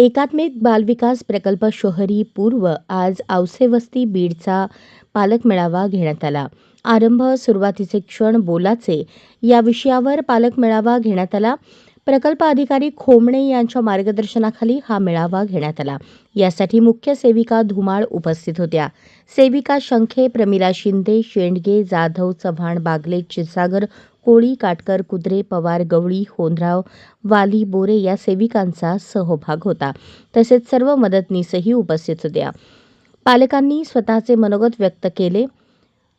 एकात्मिक बालविकास प्रकल्प शहरी पूर्व आज औसे वस्ती बीडचा पालक मेळावा घेण्यात आला. आरंभ सुरुवातीचे क्षण बोलाचे या विषयावर पालक मेळावा घेण्यात आला. प्रकल्प अधिकारी खोमणे यांच्या मार्गदर्शनाखाली हा मेळावा घेण्यात आला. यासाठी मुख्य सेविका धुमाळ उपस्थित होत्या. सेविका शंखे, प्रमिला शिंदे, शेंडगे, जाधव, चव्हाण, बागले, क्षीरसागर, कोळी, काटकर, कुद्रे, पवार, गवळी, होनराव, वाली, बोरे या सेविकांचा सहभाग होता. तसेच सर्व मदतनीसही उपस्थित होत्या. पालकांनी स्वतःचे मनोगत व्यक्त केले.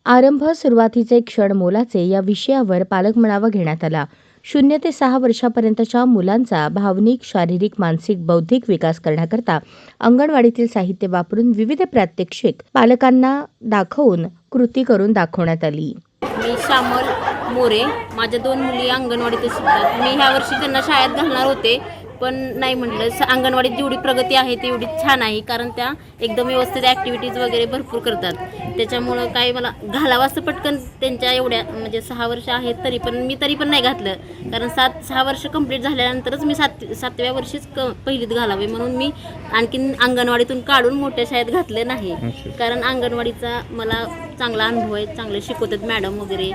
आरंभ सुरुवातीचे क्षण मोलाचे या विषयावर पालक मेळावा घेण्यात आला. 0 ते 6 वर्षापर्यंतच्या मुलांचा भावनिक, शारीरिक, मानसिक, बौद्धिक विकास करण्याकरता अंगणवाडीतील साहित्य वापरून विविध प्रात्यक्षिक पालकांना दाखवून कृती करून दाखवण्यात आली. मी श्यामल मोरे, माझ्या 2 मुली अंगणवाडीत शिकतात. मी ह्या वर्षी त्यांना शाळेत घालणार होते, पण नाही म्हटलं. अंगणवाडीत जेवढी प्रगती आहे तेवढी छान आहे, कारण त्या एकदम व्यवस्थित ॲक्टिव्हिटीज वगैरे भरपूर करतात. त्याच्यामुळं काही मला घालावं असं पटकन त्यांच्या एवढ्या म्हणजे 6 वर्ष आहेत तरी पण नाही घातलं, कारण 6 वर्ष कंप्लीट झाल्यानंतरच मी 7व्या वर्षीच पहिलीत घालावे म्हणून मी आणखीन अंगणवाडीतून काढून मोठ्या शाळेत घातलं नाही. कारण अंगणवाडीचा मला चांगला अनुभव आहे, चांगले शिकवतात मॅडम वगैरे.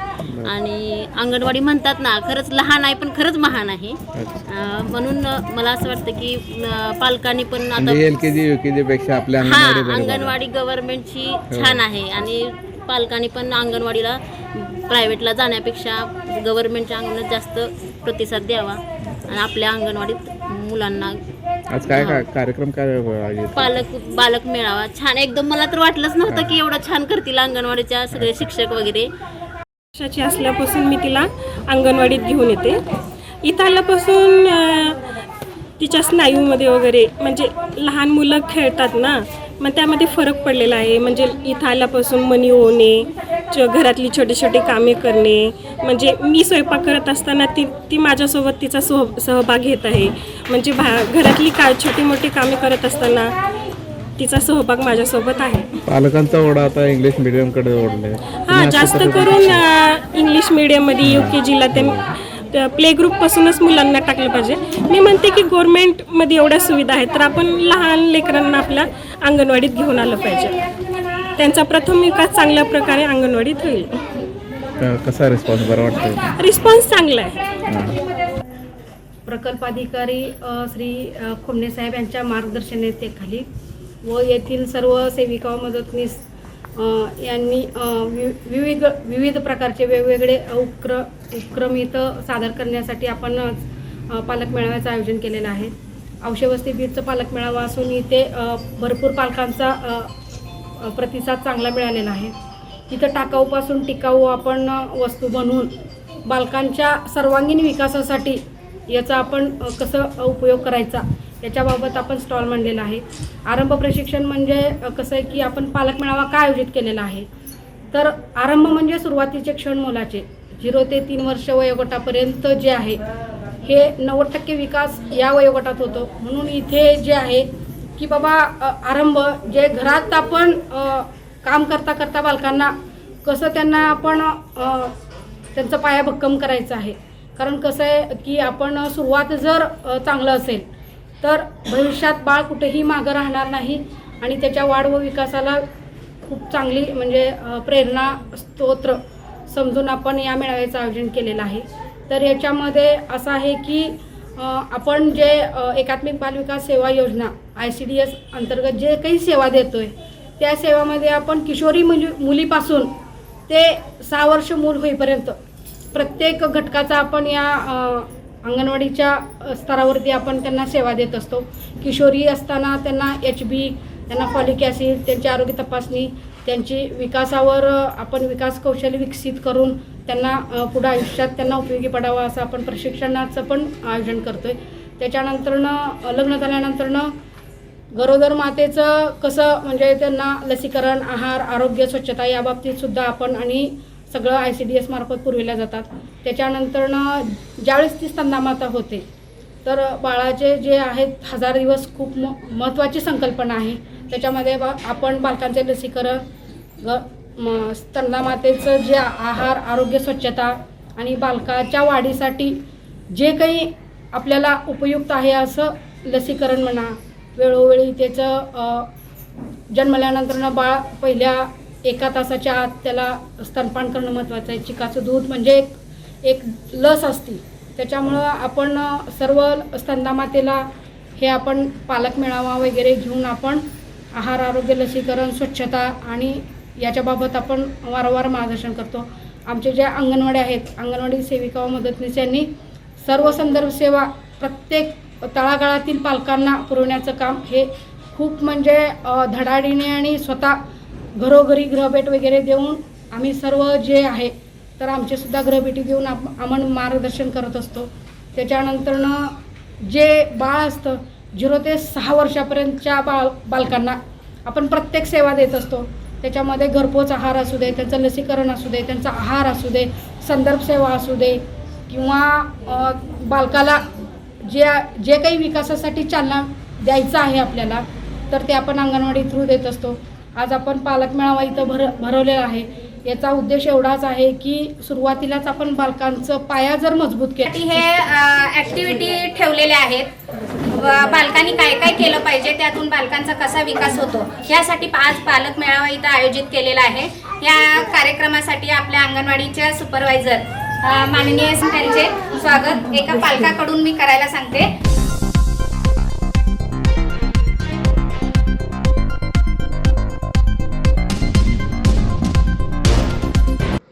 आणि अंगणवाडी म्हणतात ना, खरंच लहान आहे पण खरंच महान आहे. म्हणून मला असं वाटतं की पालकांनी पण आता LKG UKG पेक्षा आपल्या अंगणवाडी गव्हर्नमेंटची छान आहे. आणि पालकांनी पण अंगणवाडीला प्रायव्हेटला जाण्यापेक्षा गव्हर्नमेंटच्या अंगणवाडीत जास्त प्रतिसाद द्यावा आणि आपल्या अंगणवाडीत मुलांना. आज काय कार्यक्रम काय बालक मेळावा छान एकदम. मला तर वाटलंच नव्हतं की एवढं छान करतील अंगणवाडीच्या सगळे शिक्षक वगैरे. वर्षाची असल्यापासून मी तिला अंगणवाडीत घेऊन येते. इथं आल्यापासून तिच्या स्नायूमध्ये वगैरे म्हणजे लहान मुलं खेळतात ना, मग त्यामध्ये फरक पडलेला आहे. म्हणजे इथं आल्यापासून मनी होणे, घरातली छोटी छोटी कामे करणे. म्हणजे मी स्वयंपाक करत असताना ती माझ्यासोबत तिचा सहभाग घेत आहे. म्हणजे घरातली छोटी मोठी कामे करत असताना तिचा सहभाग माझ्यासोबत आहे. पालकांचा ओढा आता इंग्लिश मीडियमकडे ओढलाय. हां, जास्त करून इंग्लिश मीडियममध्ये UKGला ते प्ले ग्रुपपासूनच मुलांना टाकलं पाहिजे. मी म्हणते की गव्हर्नमेंटमध्ये एवढ्या सुविधा आहेत, तर आपण लहान लेकरांना आपल्या अंगणवाडीत घेऊन आलं पाहिजे. त्यांचा प्रथम विकास चांगल्या प्रकारे अंगणवाडीत होईल. कसा रिस्पॉन्स बरा वाटतो? रिस्पॉन्स चांगला आहे. प्रकल्प अधिकारी श्री खोमणे साहेब यांच्या मार्गदर्शनाखाली व येथील सर्व सेविका व मदतनीस यांनी विविध प्रकारचे वेगवेगळे उपक्रम इथं सादर करण्यासाठी आपण पालक मेळाव्याचं आयोजन केलेलं आहे. औसे वस्ती बीडचं पालक मेळावा असून इथे भरपूर पालकांचा प्रतिसाद चांगला मिळालेला आहे. इथं टाकाऊपासून टिकाऊ आपण वस्तू बनवून बालकांच्या सर्वांगीण विकासासाठी याचा आपण कसं उपयोग करायचा याच्याबाबत आपण स्टॉल मांडलेला आहे. आरंभ प्रशिक्षण म्हणजे कसं आहे की आपण पालक मेळावा का आयोजित केलेला आहे, तर आरंभ म्हणजे सुरुवातीचे क्षण मोलाचे. 0 ते 3 वर्ष वयोगटापर्यंत जे आहे हे 90% विकास या वयोगटात होतो. म्हणून इथे जे आहे की बाबा आरंभ जे घरात आपण काम करता करता बालकांना कसं त्यांना आपण त्यांचा पाया भक्कम करायचा आहे. कारण कसं आहे की आपण सुरुवात जर चांगलं असेल तर भविष्यात बाळ कुठेही मागं राहणार नाही आणि त्याच्या वाढ व विकासाला खूप चांगली म्हणजे प्रेरणा स्तोत्र समजून आपण या मेळाव्याचं आयोजन केलेलं आहे. तर याच्यामध्ये असं आहे की आपण जे एकात्मिक बालविकास सेवा योजना ICDS अंतर्गत जे काही सेवा देतो आहे त्या सेवामध्ये आपण किशोरी मुलीपासून ते 6 वर्ष मूल होईपर्यंत प्रत्येक घटकाचा आपण या अंगणवाडीच्या स्तरावरती आपण त्यांना सेवा देत असतो. किशोरी असताना त्यांना HB, त्यांना फॉलिक ॲसिड, त्यांची आरोग्य तपासणी, त्यांची विकासावर आपण विकास कौशल्य विकसित करून त्यांना पुढं आयुष्यात त्यांना उपयोगी पडावं असं आपण प्रशिक्षणाचं पण आयोजन करतो आहे. त्याच्यानंतरनं लग्न झाल्यानंतरनं गरोदर मातेचं कसं म्हणजे त्यांना लसीकरण, आहार, आरोग्य, स्वच्छता याबाबतीतसुद्धा आपण आणि सगळं ICDS मार्फत पुरविल्या जातात. त्याच्यानंतरनं ज्यावेळेस ती स्तनदामाता होते तर बाळाचे जे आहेत 1000 दिवस खूप महत्त्वाची संकल्पना आहे. त्याच्यामध्ये आपण बालकांचे लसीकरण, स्तनदामातेचं जे आहार, आरोग्य, स्वच्छता आणि बालकाच्या वाढीसाठी जे काही आपल्याला उपयुक्त आहे असं लसीकरण म्हणा, वेळोवेळी त्याचं जन्मल्यानंतर बाळ पहिल्या 1 तासाच्या आत त्याला स्तनपान करणं महत्त्वाचं आहे. चिकाचं दूध म्हणजे एक लस असते, त्याच्यामुळं आपण सर्व स्तनदामातेला हे आपण पालक मेळावा वगैरे घेऊन आपण आहार, आरोग्य, लसीकरण, स्वच्छता आणि याच्याबाबत आपण वारंवार मार्गदर्शन करतो. आमचे जे अंगणवाडी आहेत, अंगणवाडी सेविका व मदतनीस यांनी सर्व संदर्भ सेवा प्रत्येक तळागाळातील पालकांना पुरवण्याचं काम हे खूप म्हणजे धडाडीने आणि स्वतः घरोघरी गृहभेट वगैरे देऊन आम्ही सर्व जे आहे तर आमचेसुद्धा गृहभेटी देऊन आपण मार्गदर्शन करत असतो. त्याच्यानंतरनं जे बाळ असतं 0 ते 6 वर्षापर्यंतच्या बालकांना आपण प्रत्येक सेवा देत असतो. त्याच्यामध्ये घरपोच आहार असू दे, त्यांचं लसीकरण असू दे, त्यांचा आहार असू दे, संदर्भ सेवा असू दे किंवा बालकाला जे काही विकासासाठी चालना द्यायचं आहे आपल्याला तर ते आपण अंगणवाडी थ्रू देत असतो. आज आपण पालक मेळावा इथं भरवलेला आहे. याचा उद्देश एवढाच आहे की सुरुवातीलाच आपण बालकांचं पाया जर मजबूत केला. हे ॲक्टिव्हिटी ठेवलेल्या आहेत. बालकांनी काय काय केलं पाहिजे, त्यातून बालकांचा कसा विकास होतो यासाठी आज पालक मेळावा इथं आयोजित केलेला आहे. या कार्यक्रमासाठी आपल्या अंगणवाडीच्या सुपरवायझर माननीय त्यांचे स्वागत एका पालकाकडून मी करायला सांगते.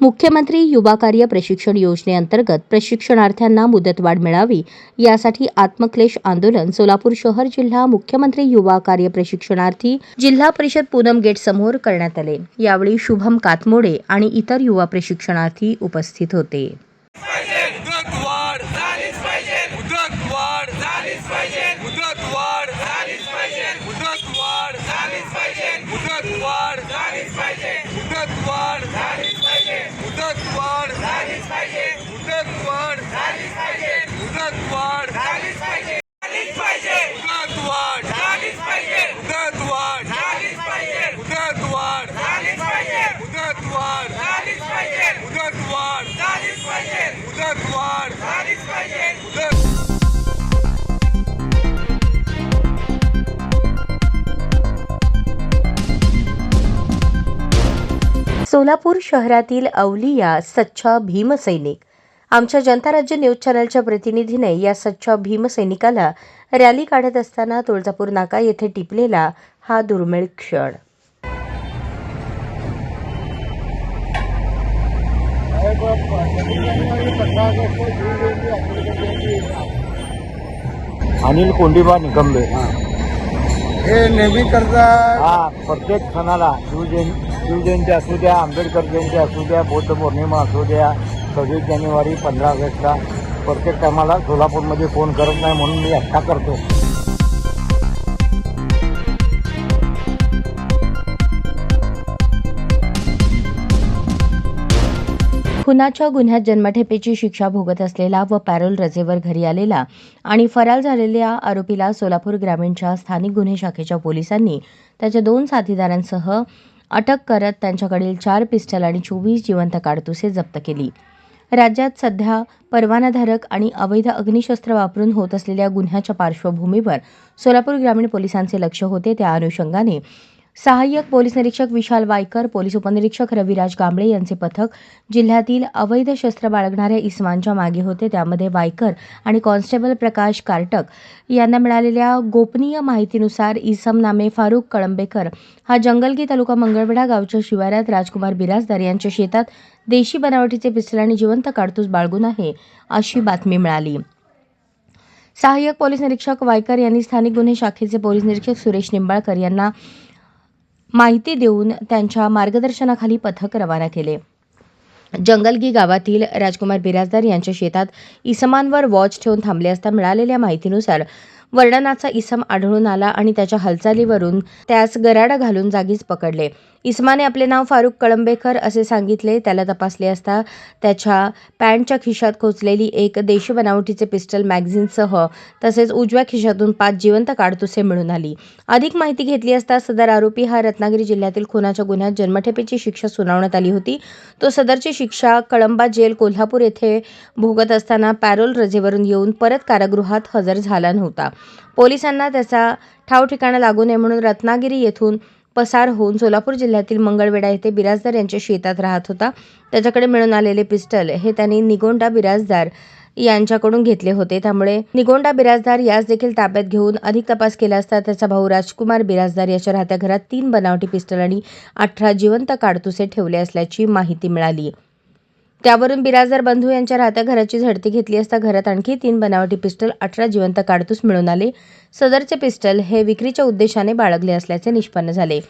मुख्यमंत्री युवा कार्य प्रशिक्षण योजनेअंतर्गत प्रशिक्षणार्थ्यांना मुदतवाढ मिळावी यासाठी आत्मक्लेश आंदोलन सोलापूर शहर जिल्हा मुख्यमंत्री युवा कार्य प्रशिक्षणार्थी जिल्हा परिषद पूनम गेट समोर करण्यात आले. यावेळी शुभम कातमोडे आणि इतर युवा प्रशिक्षणार्थी उपस्थित होते. सोलापूर शहरातील अवलिया सच्चा भीमसैनिक. आमच्या जनता राज्य न्यूज चॅनलच्या प्रतिनिधीने या सच्चा भीमसैनिकाला रॅली काढत असताना तुळजापूर नाका येथे टिपलेला हा दुर्मिळ क्षण. अनिल कोंडीबा निकंबे हे नेहमी करतात. हा प्रत्येक सणाला शिवजयंती असू द्या, आंबेडकर जयंती असू द्या, बौद्ध पौर्णिमा असू द्या, 26 जानेवारी, 15 ऑगस्टला प्रत्येक टायमाला सोलापूरमध्ये फोन करत नाही म्हणून मी एकटा करतो. खुनाच्या गुन्ह्यात जन्मठेपेची शिक्षा भोगत असलेला व पॅरोल रजेवर घरी आलेला आणि फरार झालेल्या आरोपीला सोलापूर ग्रामीणच्या स्थानिक गुन्हे शाखेच्या पोलिसांनी त्याच्या 2 साथीदारांसह अटक करत त्यांच्याकडील 4 पिस्टल आणि 24 जिवंत काडतुसे जप्त केली. राज्यात सध्या परवानाधारक आणि अवैध अग्निशस्त्र वापरून होत असलेल्या गुन्ह्याच्या पार्श्वभूमीवर सोलापूर ग्रामीण पोलिसांचे लक्ष होते. त्या अनुषंगाने सहाय्यक पोलीस निरीक्षक विशाल वायकर, पोलीस उपनिरीक्षक रविराज कांबळे यांचे पथक जिल्ह्यातील अवैध शस्त्र बाळगणाऱ्या इसमांच्या मागे होते. त्यामध्ये वायकर आणि कॉन्स्टेबल प्रकाश कारटक यांना मिळालेल्या गोपनीय माहितीनुसार इसम नामे फारुक कळंबेकर हा जंगलगी तालुका मंगळवेढा गावच्या शिवारात राजकुमार बिराजदार यांच्या शेतात देशी बनावटीचे पिस्टल आणि जिवंत काडतूस बाळगून आहे अशी बातमी मिळाली. सहाय्यक पोलीस निरीक्षक वायकर यांनी स्थानिक गुन्हे शाखेचे पोलीस निरीक्षक सुरेश निंबाळकर यांना माहिती देऊन त्यांच्या मार्गदर्शनाखाली पथक रवाना केले. जंगलगी गावातील राजकुमार बिराजदार यांच्या शेतात इसमांवर वॉच ठेवून थांबले असता मिळालेल्या माहितीनुसार वर्णनाचा इसम आढळून आला आणि त्याच्या हालचालीवरून त्यास गराडा घालून जागीच पकडले. इसमाने आपले नाव फारुक कळंबेकर असे सांगितले. त्याला तपासले असता त्याच्या पॅन्टच्या खिशात खोचलेली एक देशी बनावटीचे पिस्टल मॅगझिनसह तसेच उजव्या खिशातून 5 जिवंत काडतुसे मिळून आली. अधिक माहिती घेतली असता सदर आरोपी हा रत्नागिरी जिल्ह्यातील खुनाच्या गुन्ह्यात जन्मठेपेची शिक्षा सुनावण्यात आली होती. तो सदरची शिक्षा कळंबा जेल कोल्हापूर येथे भोगत असताना पॅरोल रजेवरून येऊन परत कारागृहात हजर झाला नव्हता. पोलिसांना त्याचा ठाव ठिकाणा लागू नये म्हणून रत्नागिरी येथून पसार होऊन सोलापूर जिल्ह्यातील मंगळवेढा येथे बिराजदार यांच्या शेतात राहत होता. त्याच्याकडे मिळून आलेले पिस्टल हे त्यांनी निगोंडा बिराजदार यांच्याकडून घेतले होते. त्यामुळे निगोंडा बिराजदार यास देखील ताब्यात घेऊन अधिक तपास केला असता त्याचा भाऊ राजकुमार बिराजदार याच्या राहत्या घरात 3 बनावटी पिस्टल आणि 18 जिवंत काडतुसे ठेवले असल्याची माहिती मिळाली. त्यावरून बिराजदार बंधू यांच्या राहत्या घराची झडती घेतली असता घरात आणखी 3 बनावटी पिस्टल 18 जिवंत काडतूस मिळून आले. सदरचे पिस्टल हे विक्रीच्या उद्देशाने बाळगले असल्याचे निष्पन्न झाले.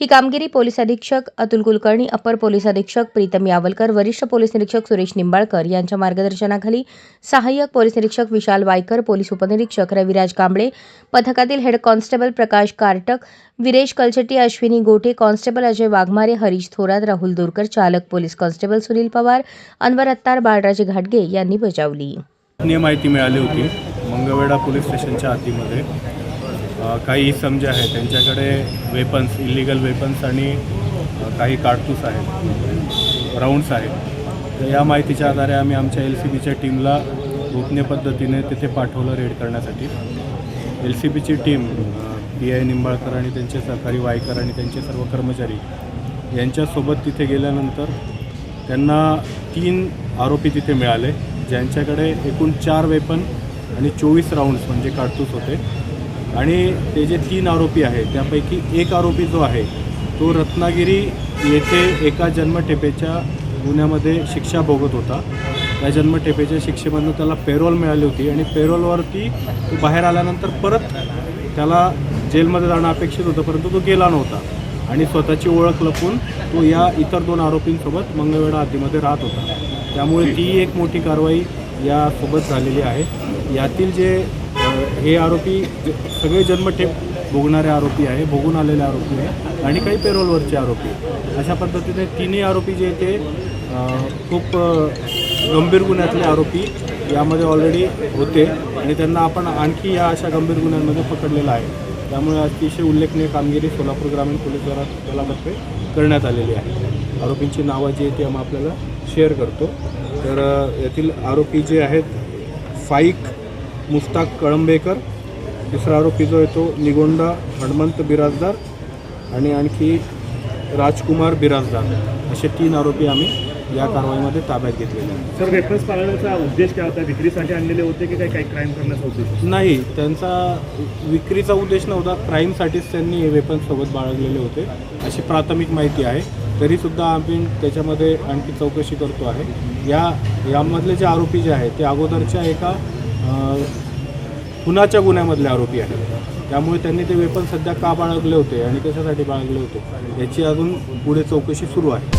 ही कामगिरी पोलीस अधीक्षक अतुल कुलकर्णी, अपर पोलीस अधीक्षक प्रीतम यावलकर, वरिष्ठ पोलीस निरीक्षक सुरेश निंबाळकर यांच्या मार्गदर्शनाखाली सहाय्यक पोलीस निरीक्षक विशाल वायकर, पोलीस उपनिरीक्षक रविराज कांबळे, पथकातील हेड कॉन्स्टेबल प्रकाश कारटक, विरेश कलचटी, अश्विनी गोटे, कॉन्स्टेबल अजय वाघमारे, हरीश थोरात, राहुल दूरकर, चालक पोलीस कॉन्स्टेबल सुनील पवार, अनवर अत्तार, बाळराजे घाटगे यांनी बजावली. माहिती मिळाली होती मंगळवेढा पोलीस स्टेशनच्या हद्दीमध्ये काही इसम जे आहे त्यांच्याकडे वेपन्स, इलिगल वेपन्स आणि काही काडतूस आहेत, राऊंड्स आहेत. तर या माहितीच्या आधारे आम्ही आमच्या LCBच्या टीमला गोपनीय पद्धतीने तिथे पाठवलं रेड करण्यासाठी. LCBची टीम PI निंबाळकर आणि त्यांचे सहकारी वायकर आणि त्यांचे सर्व कर्मचारी यांच्यासोबत तिथे गेल्यानंतर त्यांना 3 आरोपी तिथे मिळाले, ज्यांच्याकडे एकूण 4 वेपन आणि 24 राऊंड्स म्हणजे काडतूस होते. आणि ते जे 3 आरोपी आहेत त्यापैकी एक आरोपी जो आहे तो रत्नागिरी येथे एका जन्मठेपेच्या गुन्ह्यामध्ये शिक्षा भोगत होता. त्या जन्मठेपेच्या शिक्षेमधून त्याला पेरोल मिळाली होती आणि पेरोलवरती तो बाहेर आल्यानंतर परत त्याला जेलमध्ये जाणं अपेक्षित होतं, परंतु तो गेला नव्हता आणि स्वतःची ओळख लपवून तो या इतर 2 आरोपींसोबत मंगळवेढा हद्दीमध्ये राहत होता. त्यामुळे ती एक मोठी कारवाई यासोबत झालेली आहे. यातील जे हे आरोपी सगळे जन्मठेप भोगणारे आरोपी आहे, भोगून आलेले आरोपी आहे आणि काही पेरोलवरचे आरोपी. अशा पद्धतीने 3 आरोपी जे ते खूप गंभीर गुन्ह्यातले आरोपी यामध्ये ऑलरेडी होते आणि त्यांना आपण आणखी या अशा गंभीर गुन्ह्यांमध्ये पकडलेलं आहे. त्यामुळे अतिशय उल्लेखनीय कामगिरी सोलापूर ग्रामीण पोलीस दलातर्फे करण्यात आलेली आहे. आरोपींची नावं जी आहे ती आम्ही आपल्याला शेअर करतो. तर यातील आरोपी जे आहेत फाईक मुस्ताक कळंबेकर, दुसरा आरोपी जो आहे तो निगोंडा हनुमंत बिराजदार आणि आणखी राजकुमार बिराजदार, असे 3 आरोपी आम्ही या कारवाईमध्ये ताब्यात घेतलेले आहेत. सर, वेपन्स पाळण्याचा उद्देश काय होता? विक्रीसाठी आणलेले होते की काही क्राईम करण्याचा उद्देश? नाही, त्यांचा विक्रीचा उद्देश नव्हता, क्राईमसाठीच त्यांनी हे वेपन्स सोबत बाळगलेले होते अशी प्राथमिक माहिती आहे. तरीसुद्धा आम्ही त्याच्यामध्ये आणखी चौकशी करतो आहे. यामधले जे आरोपी जे आहेत ते अगोदरच्या एका खुनाच्या गुन्ह्यामधले आरोपी आहेत. त्यामुळे त्यांनी ते वेपन सध्या का बाळगले होते आणि कशासाठी बाळगले होते याची अजून पुढे चौकशी सुरू आहे.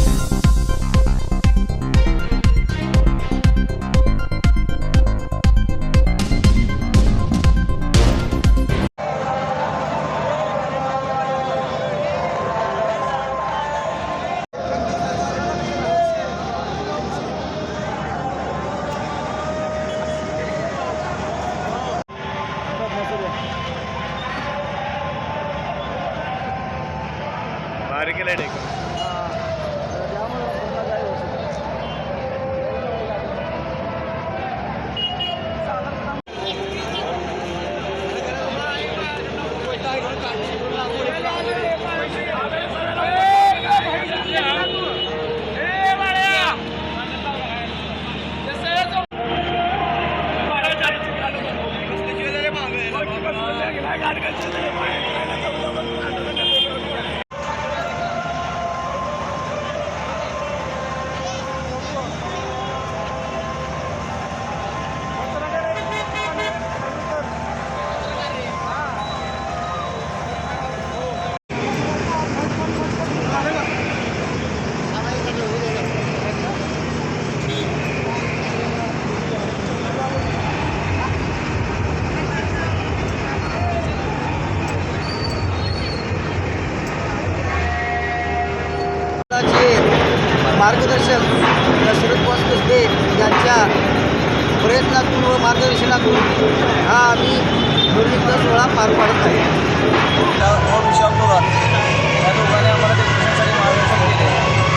मार्गदर्शन सुरेश कुसबे यांच्या प्रयत्नातून व मार्गदर्शनातून हा आम्ही नोंदणीचा सोहळा पार पाडत आहे. विशाल थोरात या दोघांनी आम्हाला डेप्युटेशनसाठी मार्गदर्शन केले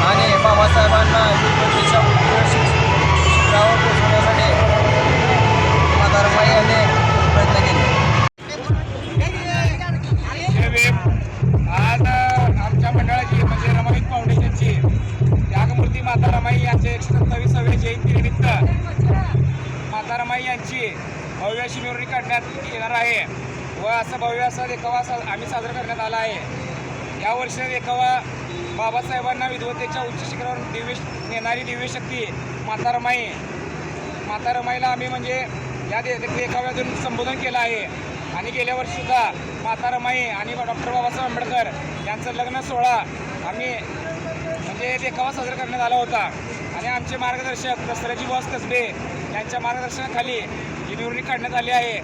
आणि बाबासाहेबांना माता रमाई यांच्या 127व्या जयंतीनिमित्त माता रमाई यांची भव्य अशी मिरवणूक काढण्यात येणार आहे व असं भव्य असा देखावा आम्ही साजरा करण्यात आला आहे. यावर्षी देखावा बाबासाहेबांना विधवतेच्या उच्च शिखरावर नेणारी दिव्य शक्ती माता रमाईला आम्ही म्हणजे या देखाव्यातून संबोधन केलं आहे. आणि गेल्या वर्षीसुद्धा माता रमाई आणि डॉक्टर बाबासाहेब आंबेडकर यांचं लग्न सोहळा आम्ही म्हणजे देखावा साजरा करण्यात आला होता. आणि आमचे मार्गदर्शक दसऱ्याची बॉस कसबे यांच्या मार्गदर्शनाखाली ही मिरवणूक काढण्यात आली आहे.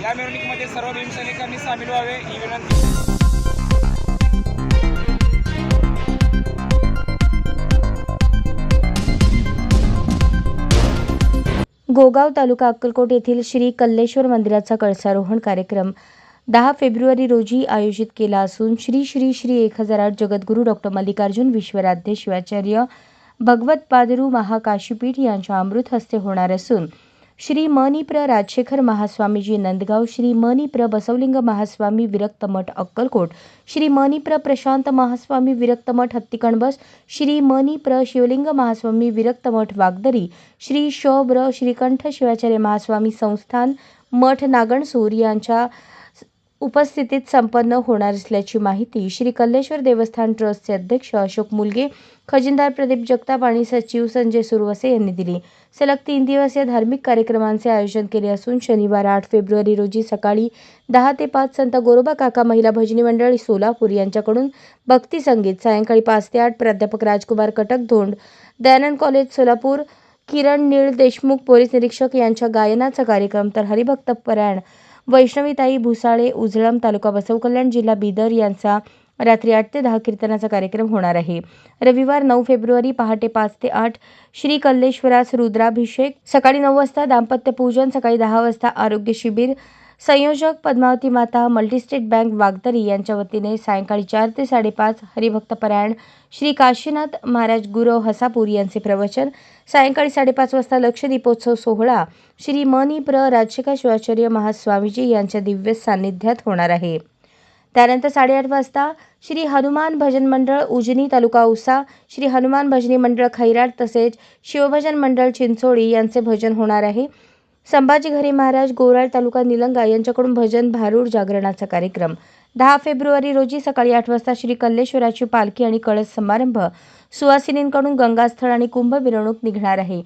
या मिरवणुकीमध्ये सर्व भीमसैनिकांनी सामील व्हावे ही विनंती. गोगाव तालुका अक्कलकोट येथील श्री कल्लेश्वर मंदिराचा कळसारोहण कार्यक्रम 10 फेब्रुवारी रोजी आयोजित केला असून श्री श्री श्री 1008 जगद्गुरू डॉक्टर मल्लिकार्जुन विश्वराध्य शिवाचार्य भगवत पादरू महाकाशीपीठ यांच्या अमृत हस्ते होणार असून श्री मनीप्र राजशेखर महास्वामीजी नंदगाव, श्री मनीप्र बसवलिंग महास्वामी विरक्त मठ अक्कलकोट, श्री मनीप्र प्रशांत महास्वामी विरक्त मठ हत्तीकणबस, श्री मनीप्र शिवलिंग महास्वामी विरक्त मठ वागदरी, श्री शौब्र श्रीकंठ शिवाचार्य महास्वामी संस्थान मठ नागणसूर यांच्या उपस्थितीत संपन्न होणार असल्याची माहिती श्री कल्लेश्वर देवस्थान ट्रस्टचे अध्यक्ष अशोक मुलगे, खजिनदार प्रदीप जगताप आणि सचिव संजय सुरवसे यांनी दिली. सलग 3 दिवसीय धार्मिक कार्यक्रमांचे आयोजन केले असून शनिवार 8 फेब्रुवारी रोजी सकाळी 10 ते 5 संत गोरोबा काका महिला भजनी मंडळ सोलापूर यांच्याकडून भक्ती संगीत, सायंकाळी 5 ते 8 प्राध्यापक राजकुमार कटकधोंड दयानंद कॉलेज सोलापूर, किरण नीळ देशमुख पोलीस निरीक्षक यांच्या गायनाचा कार्यक्रम तर हरिभक्त परायण वैष्णवीताई भुसाळे उजळम तालुका बसवकल्याण जिल्हा बिदर यांचा रात्री 8 ते 10 कीर्तनाचा कार्यक्रम होणार आहे. रविवार 9 फेब्रुवारी पहाटे 5 ते 8 श्री कल्लेश्वरास रुद्राभिषेक, सकाळी 9 वाजता दाम्पत्य पूजन, सकाळी 10 वाजता आरोग्य शिबिर. संयोजक पद्मावती माता मल्टीस्टेट बँक वागदरी यांच्या वतीने सायंकाळी 4 ते 5:30 हरिभक्त परायण श्री काशीनाथ महाराज गुरव हसापूर यांचे प्रवचन. सायंकाळी 5:30 वाजता लक्ष दीपोत्सव सोहळा श्री मनीप्र राजशेखर शिवाचार्य महास्वामीजी यांच्या दिव्य सान्निध्यात होणार आहे. त्यानंतर 8:30 वाजता श्री हनुमान भजन मंडळ उजनी तालुका औसा, श्री हनुमान भजनी मंडळ खैराट तसेच शिवभजन मंडळ चिंचोळी यांचे भजन होणार आहे. संभाजी घरे महाराज गोराळ तालुका निलंगा यांच्याकडून भजन भारूड जागरणाचा कार्यक्रम. 10 फेब्रुवारी रोजी सकाळी 8 वाजता श्री कल्लेश्वराची पालखी आणि कळस समारंभ, सुवासिनींकडून गंगास्थळ आणि कुंभ मिरवणूक निघणार आहे.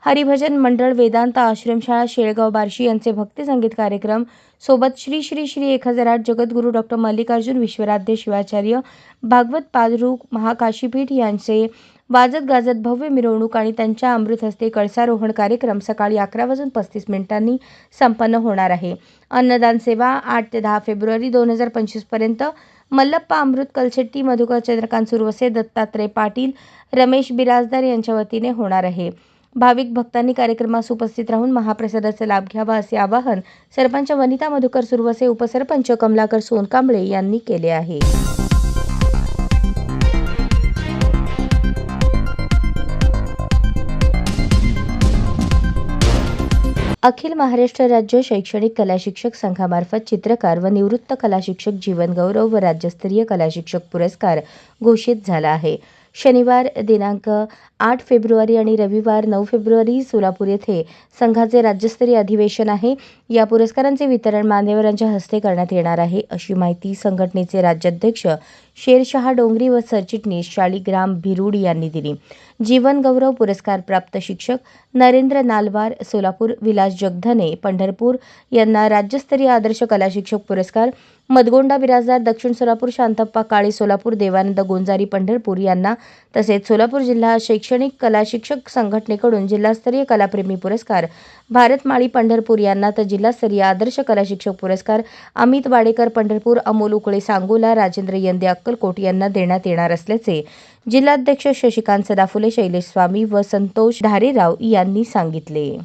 हरिभजन मंडळ वेदांत आश्रमशाळा शेळगाव बार्शी यांचे भक्ती संगीत कार्यक्रम सोबत श्री श्री श्री 1008 जगद्गुरू डॉक्टर मल्लिकार्जुन विश्वराध्य शिवाचार्य भागवत पादरू महाकाशीपीठ यांचे वाजत गाजत भव्य मिरवणूक आणि त्यांच्या अमृत हस्ते कळसारोहण कार्यक्रम सकाळी 11:35 संपन्न होणार आहे. अन्नदान सेवा 8 ते 10 फेब्रुवारी 2025 पर्यंत मल्लप्पा अमृत कलशेट्टी, मधुकर चंद्रकांत सुरवसे, दत्तात्रय पाटील, रमेश बिराजदार यांच्या वतीने होणार आहे. भाविक भक्तांनी कार्यक्रमास उपस्थित राहून महाप्रसादाचा लाभ घ्यावा असे आवाहन सरपंच वनिता मधुकर सुरवसे, उपसरपंच कमलाकर सोनकांबळे यांनी केले आहे. अखिल महाराष्ट्र राज्य शैक्षणिक कला शिक्षक संघामार्फत चित्रकार व निवृत्त कला शिक्षक जीवन गौरव व राज्यस्तरीय कला शिक्षक पुरस्कार घोषित झाला आहे. शनिवार दिनांक 8 फेब्रुवारी आणि रविवार 9 फेब्रुवारी सोलापूर येथे संघाचे राज्यस्तरीय अधिवेशन आहे. या पुरस्कारांचे वितरण मान्यवरांच्या हस्ते करण्यात येणार आहे अशी माहिती संघटनेचे राज्याध्यक्ष शेरशहा डोंगरी व सरचिटणीस शालिग्राम भिरूड यांनी दिली. जीवन गौरव पुरस्कार प्राप्त शिक्षक नरेंद्र नालवार सोलापूर, विलास जगधने पंढरपूर यांना राज्यस्तरीय आदर्श कला शिक्षक पुरस्कार, मदगोंडा बिराजदार दक्षिण सोलापूर, शांतप्पा काळे सोलापूर, देवानंद गोंजारी पंढरपूर यांना तसेच सोलापूर जिल्हा शैक्षणिक कला शिक्षक संघटनेकडून जिल्हास्तरीय कलाप्रेमी पुरस्कार भारत माळी पंढरपूर यांना तर जिल्हास्तरीय आदर्श कला शिक्षक पुरस्कार अमित वाडेकर पंढरपूर, अमोल उकळे सांगोला, राजेंद्र यंदे अक्कलकोट यांना देण्यात येणार असल्याचे जिल्हाध्यक्ष शशिकांत सदाफुले, शैलेश स्वामी व संतोष धारेराव यांनी सांगितले.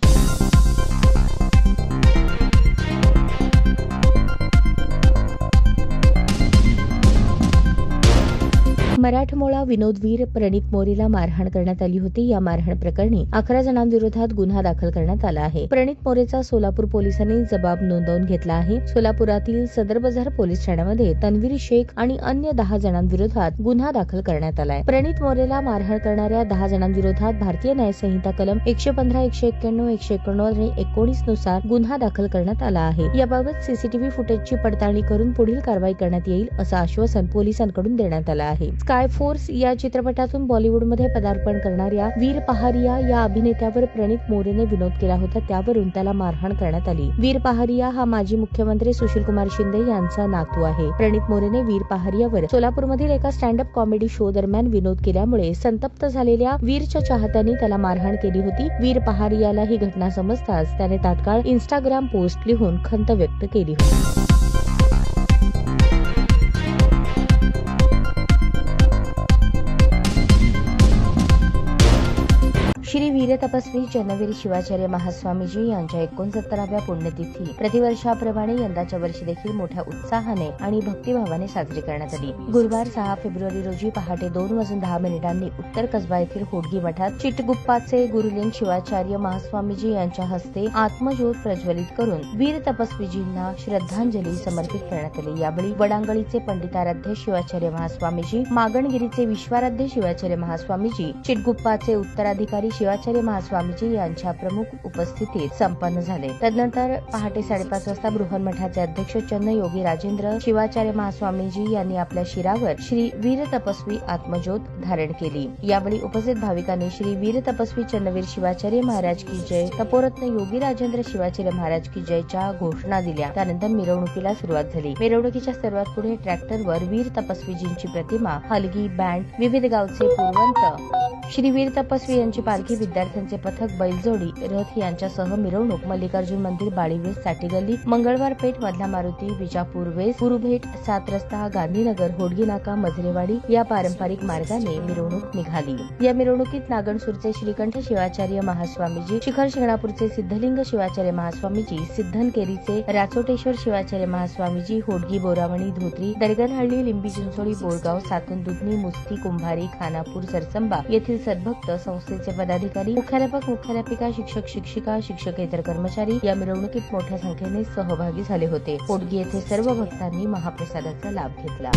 मराठमोळा विनोदवीर प्रणित मोरेला मारहाण करण्यात आली होती. या मारहाण प्रकरणी 11 जणांविरोधात गुन्हा दाखल करण्यात आला आहे. प्रणित मोरेचा सोलापूर पोलिसांनी जबाब नोंदवून घेतला आहे. सोलापुरातील सदर बाजार पोलीस ठाण्यामध्ये तन्वीर शेख आणि अन्य 10 जणांविरोधात गुन्हा दाखल करण्यात आलाय. प्रणित मोरेला मारहाण करणाऱ्या 10 जणांविरोधात भारतीय न्याय संहिता कलम 115, 191, 191 आणि 19 नुसार गुन्हा दाखल करण्यात आला आहे. याबाबत सीसीटीव्ही फुटेजची पडताळणी करून पुढील कारवाई करण्यात येईल असं आश्वासन पोलिसांकडून देण्यात आलं आहे. स्काय फोर्स या चित्रपटातून बॉलिवूडमध्ये पदार्पण करणाऱ्या वीर पहारिया या अभिनेत्यावर प्रणित मोरेने विनोद केला होता. त्यावरून त्याला मारहाण करण्यात आली. वीर पहारिया हा माजी मुख्यमंत्री सुशीलकुमार शिंदे यांचा नातू आहे. प्रणित मोरेने वीर पहारियावर सोलापूरमधील एका स्टँडअप कॉमेडी शो दरम्यान विनोद केल्यामुळे संतप्त झालेल्या वीरच्या चाहत्यांनी त्याला मारहाण केली होती. वीर पहारियाला ही घटना समजताच त्याने तात्काळ इंस्टाग्राम पोस्ट लिहून खंत व्यक्त केली होती. श्री वीर तपस्वी चन्नवीर शिवाचार्य महास्वामीजी यांच्या 69व्या पुण्यतिथी प्रतिवर्षाप्रमाणे यंदाच्या वर्षी देखील मोठ्या उत्साहाने आणि भक्तिभावाने साजरी करण्यात आली. गुरुवार 6 फेब्रुवारी रोजी पहाटे 2:10 उत्तर कसबा येथील होडगी मठात चिटगुप्पाचे गुरुलिंग शिवाचार्य महास्वामीजी यांच्या हस्ते आत्मज्योत प्रज्वलित करून वीर तपस्वीजींना श्रद्धांजली समर्पित करण्यात आली. यावेळी वडांगळीचे पंडिताराध्य शिवाचार्य महास्वामीजी, मागणगिरीचे विश्वाराध्य शिवाचार्य महास्वामीजी, चिटगुप्पाचे उत्तराधिकारी शिवाचार्य महास्वामीजी यांच्या प्रमुख उपस्थितीत संपन्न झाले. तदनंतर पहाटे 5:30 वाजता बृहन्मठाचे अध्यक्ष चन्न योगी राजेंद्र शिवाचार्य महास्वामीजी यांनी आपल्या शिरावर श्री वीर तपस्वी आत्मज्योत धारण केली. यावेळी उपस्थित भाविकांनी श्री वीर तपस्वी चन्नवीर शिवाचार्य महाराज की जय, तपोरत्न योगी राजेंद्र शिवाचार्य महाराज की जयच्या घोषणा दिल्या. त्यानंतर मिरवणुकीला सुरुवात झाली. मिरवणुकीच्या सर्वात पुढे ट्रॅक्टरवर वीर तपस्वीजींची प्रतिमा, हलगी, बँड, विविध गावचे पुरवंत, श्री वीर तपस्वी यांची पालखी, विद्यार्थ्यांचे पथक, बैलजोडी, रथ यांच्यासह मिरवणूक मल्लिकार्जुन मंदिर, बाळीवेस, साठी गल्ली, मंगळवार पेठ, मधला मारुती, विजापूर वेस, गुरुभेट, 7 रस्ता, गांधीनगर, होडगी नाका, मजरेवाडी या पारंपरिक मार्गाने मिरवणूक निघाली. या मिरवणुकीत नागणसूरचे श्रीकंठ शिवाचार्य महास्वामीजी, शिखर शिंगणापूरचे सिद्धलिंग शिवाचार्य महास्वामीजी, सिद्धनकेरीचे राचोटेश्वर शिवाचार्य महास्वामीजी, होडगी, बोरावणी, धोत्री, दरगनहಳ್ಳಿ, लिंबी, चिंचोळी, बोरगाव, सातन, दुधनी, मुस्ती, कुंभारी, खानापूर, सरसंबा येथील सद्भक्त संस्थेचे पदाधिकारी, मुख्याध्यापक, मुख्याध्यापिका, शिक्षक, शिक्षिका, शिक्षकेतर कर्मचारी या मिरवणुकीत मोठ्या संख्येने सहभागी झाले होते. होडगी येथे सर्व भक्तांनी महाप्रसादाचा लाभ घेतला.